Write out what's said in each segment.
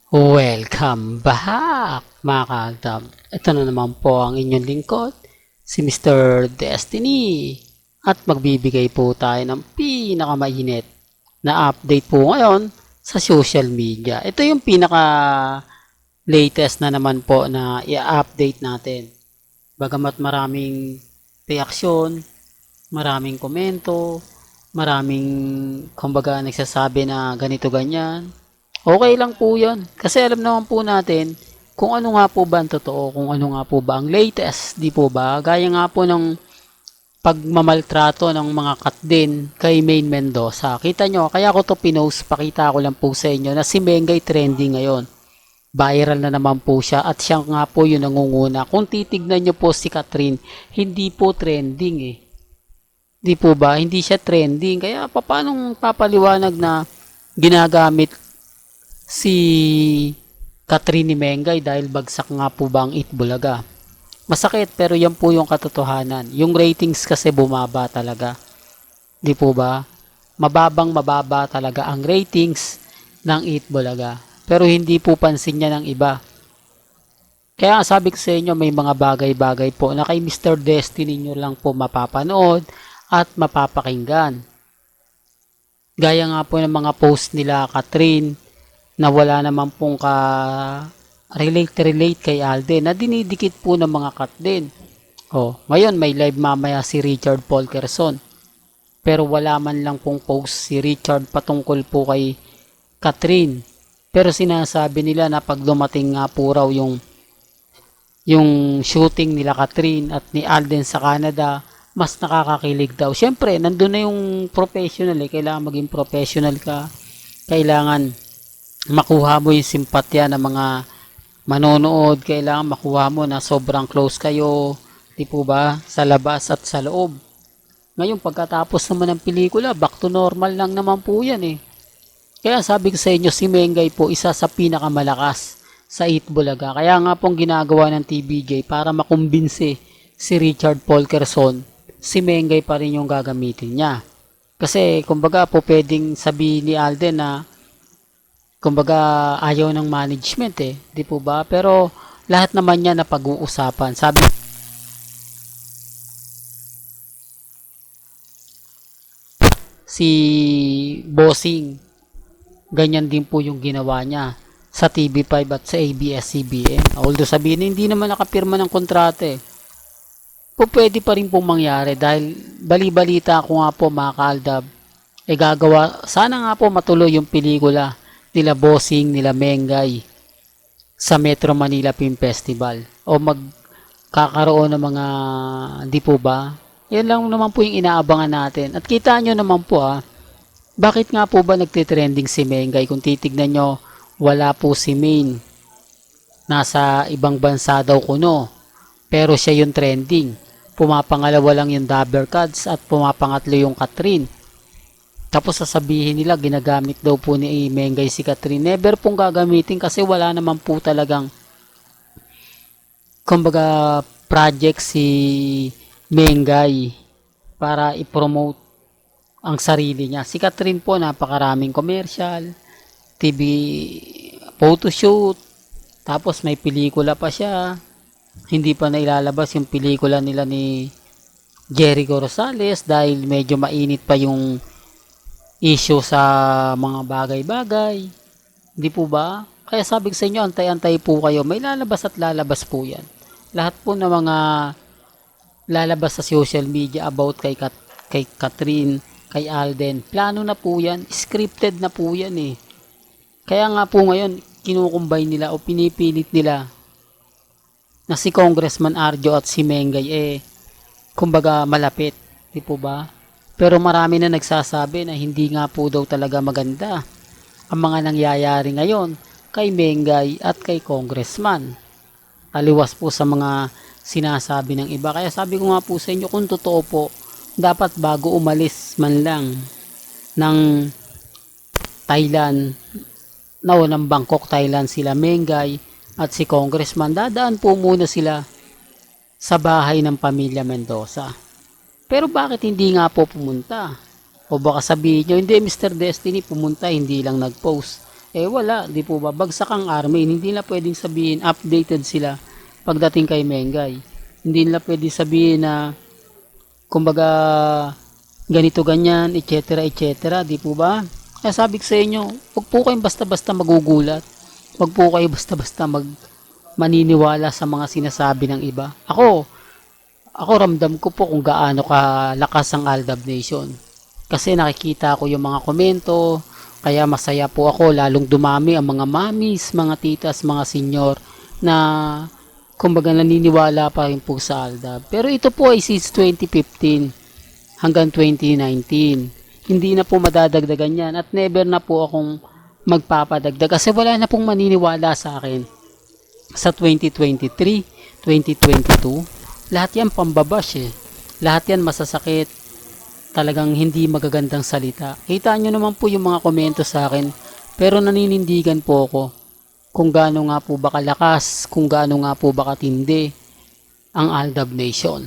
Welcome back mga kaagdam. Ito na naman po ang inyong lingkod, si Mr. Destiny. At magbibigay po tayo ng pinakamainit na update po ngayon sa social media. Ito yung pinaka latest na naman po na i-update natin. Bagamat maraming reaksyon, maraming komento, maraming kumbaga nagsasabi na ganito ganyan. Okay lang po yan. Kasi alam naman po natin kung ano nga po ba ang totoo, kung ano nga po ba ang latest, di po ba? Gaya nga po ng pagmamaltrato ng mga kat din kay Maine Mendoza. Kita nyo, kaya ko to pinost, pakita ko lang po sa inyo na si Mengay trending ngayon. Viral na naman po siya at siya nga po yung nangunguna. Kung titignan nyo po si Catherine, hindi po trending eh. Di po ba? Hindi siya trending. Kaya paano papaliwanag na ginagamit si Catherine ni Mengay dahil bagsak nga po ba ang Itbulaga? Masakit pero yan po yung katotohanan. Yung ratings kasi bumaba talaga. Di po ba? Mababa talaga ang ratings ng Itbulaga. Pero hindi po pansin niya ng iba. Kaya sabi ko sa inyo may mga bagay-bagay po na kay Mr. Destiny nyo lang po mapapanood at mapapakinggan. Gaya nga po ng mga post nila Catherine na wala naman pong relate kay Alden na dinidikit po ng mga kat din. Ngayon may live mamaya si Richard Polkerson. Pero wala man lang pong post si Richard patungkol po kay Catherine. Pero sinasabi nila na pag dumating nga po raw yung shooting nila Catherine at ni Alden sa Canada, mas nakakakilig daw. Siyempre, nandun na yung professional eh. Kailangan maging professional ka. Kailangan makuha mo yung simpatya ng mga manonood, kailangan makuha mo na sobrang close kayo, di po ba, sa labas at sa loob. Ngayon, pagkatapos naman ng pelikula, back to normal lang naman po yan eh. Kaya sabi ko sa inyo, si Mengay po isa sa pinakamalakas sa Itbulaga. Kaya nga pong ginagawa ng TVJ para makumbinse si Richard Polkerson, si Mengay pa rin yung gagamitin niya. Kasi kumbaga po pwedeng sabihin ni Alden na kumbaga ayaw ng management eh, di po ba? Pero lahat naman niya na pag-uusapan. Sabi si Bossing, ganyan din po yung ginawa niya sa TV5 at sa ABS-CBN. Although sabihin hindi naman nakapirma ng kontrata eh. Pwede pa rin pong mangyari dahil bali-balita ko nga po mga kaaldab, gagawa, sana nga po matuloy yung pelikula nila Bossing, nila Mengay sa Metro Manila Film Festival o magkakaroon ng mga di po ba? Yan lang naman po yung inaabangan natin. At kita nyo naman po bakit nga po ba nagtitrending si Mengay? Kung titignan nyo, wala po si Maine. Nasa ibang bansa daw kuno. Pero siya yung trending. Pumapangalawa lang yung Dabber Cats at pumapangatlo yung Catherine. Tapos sasabihin nila ginagamit daw po ni Mengay si Catherine. Never pong gagamitin kasi wala naman po talagang kumbaga project si Mengay para i-promote ang sarili niya. Si Catherine po napakaraming commercial, TV photoshoot, tapos may pelikula pa siya. Hindi pa nailalabas yung pelikula nila ni Jericho Rosales dahil medyo mainit pa yung issue sa mga bagay-bagay. Hindi po ba? Kaya sabi ko sa inyo, antay-antay po kayo. May lalabas at lalabas po yan. Lahat po ng mga lalabas sa social media about kay Catherine, kay Alden, plano na po yan. Scripted na po yan eh. Kaya nga po ngayon, kinukumbay nila o pinipilit nila na si Congressman Arjo at si Mengay kumbaga malapit. Di po ba? Pero marami na nagsasabi na hindi nga po daw talaga maganda ang mga nangyayari ngayon kay Mengay at kay Congressman. Aliwas po sa mga sinasabi ng iba. Kaya sabi ko nga po sa inyo, kung totoo po, dapat bago umalis man lang ng Thailand, ng Bangkok, Thailand sila Mengay at si Congressman, dadaan po muna sila sa bahay ng pamilya Mendoza. Pero bakit hindi nga po pumunta? O baka sabihin nyo, hindi Mr. Destiny pumunta, hindi lang nag-post. Wala, di po ba? Bagsak ang Armin. Hindi na pwedeng sabihin updated sila pagdating kay Mengay. Hindi nila pwedeng sabihin na kumbaga ganito ganyan, etc. etc. Di po ba? Kaya sabi ko sa inyo, huwag po kayong basta-basta magugulat. Huwag po kayo basta-basta maniniwala sa mga sinasabi ng iba. Ako ramdam ko po kung gaano kalakas ang Aldab Nation. Kasi nakikita ko yung mga komento, kaya masaya po ako, lalong dumami ang mga mamis, mga titas, mga senyor na kumbaga naniniwala pa rin po sa Aldab. Pero ito po ay since 2015 hanggang 2019. Hindi na po madadagdagan yan at never na po akong magpapadagdag kasi wala na pong maniniwala sa akin. Sa 2023, 2022, lahat yan pambabash Lahat yan masasakit, talagang hindi magagandang salita. Kita nyo naman po yung mga komento sa akin, pero naninindigan po ako kung gaano nga po ba kalakas, kung gaano nga po ba katindi ang Aldab Nation.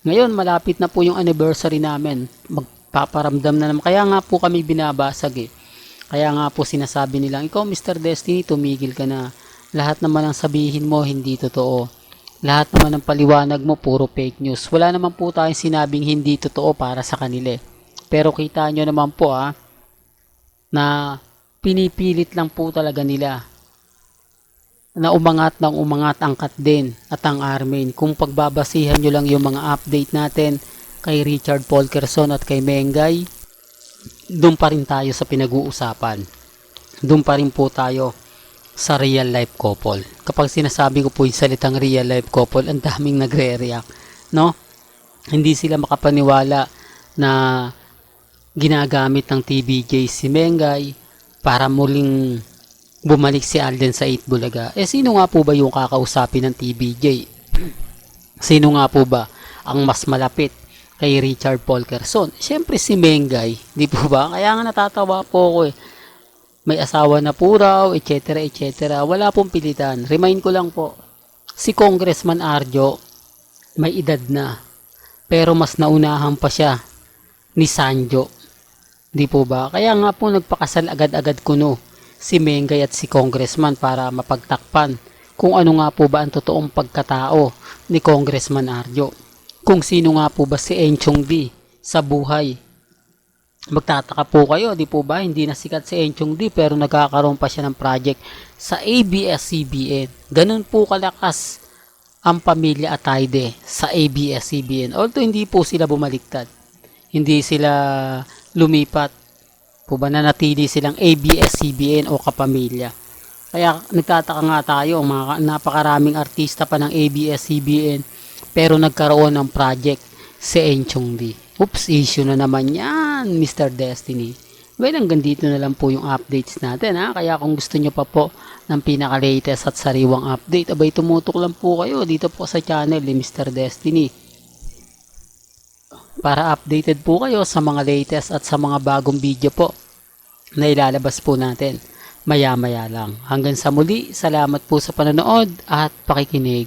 Ngayon, malapit na po yung anniversary namin. Magpaparamdam na naman. Kaya nga po kami binabasag Kaya nga po sinasabi nilang, ikaw Mr. Destiny, tumigil ka na. Lahat naman ang sabihin mo, hindi totoo. Lahat naman ng paliwanag mo, puro fake news. Wala naman po tayong sinabing hindi totoo para sa kanila. Pero kita nyo naman po na pinipilit lang po talaga nila na umangat ng umangat ang Kat din at ang Armin. Kung pagbabasihan nyo lang yung mga update natin kay Richard Polkerson at kay Mengay, doon pa rin tayo sa pinag-uusapan. Doon pa rin po tayo sa real life couple. Kapag sinasabi ko po yung salitang real life couple, ang daming nagre-react, no? Hindi sila makapaniwala na ginagamit ng TBJ si Mengay para muling bumalik si Alden sa 8 Bulaga. Sino nga po ba yung kakausapin ng TBJ? Sino nga po ba ang mas malapit kay Richard Polkerson? Siyempre si Mengay, di po ba? Kaya nga natatawa po ako may asawa na po raw, etc. etc. Wala pong pilitan. Remind ko lang po, si Congressman Arjo, may edad na. Pero mas naunahan pa siya ni Sanjo. Di po ba? Kaya nga po nagpakasal agad-agad kuno si Mengay at si Congressman para mapagtakpan kung ano nga po ba ang totoong pagkatao ni Congressman Arjo. Kung sino nga po ba si Enchong D sa buhay. Magtataka po kayo, di po ba? Hindi na sikat si Enchong D pero nagkakaroon pa siya ng project sa ABS-CBN. Ganun po kalakas ang pamilya Atayde sa ABS-CBN. Although hindi po sila bumaliktad. Hindi sila lumipat. Po ba nanatili silang ABS-CBN o kapamilya. Kaya nagtataka nga tayo, mga napakaraming artista pa ng ABS-CBN pero nagkaroon ng project si Enchong D. Oops, issue na naman yan, Mr. Destiny. Well, hanggang dito na lang po yung updates natin Kaya kung gusto nyo pa po ng pinaka-latest at sariwang update, abay tumutok lang po kayo dito po sa channel ni Mr. Destiny. Para updated po kayo sa mga latest at sa mga bagong video po na ilalabas po natin maya-maya lang. Hanggang sa muli, salamat po sa panonood at pakikinig.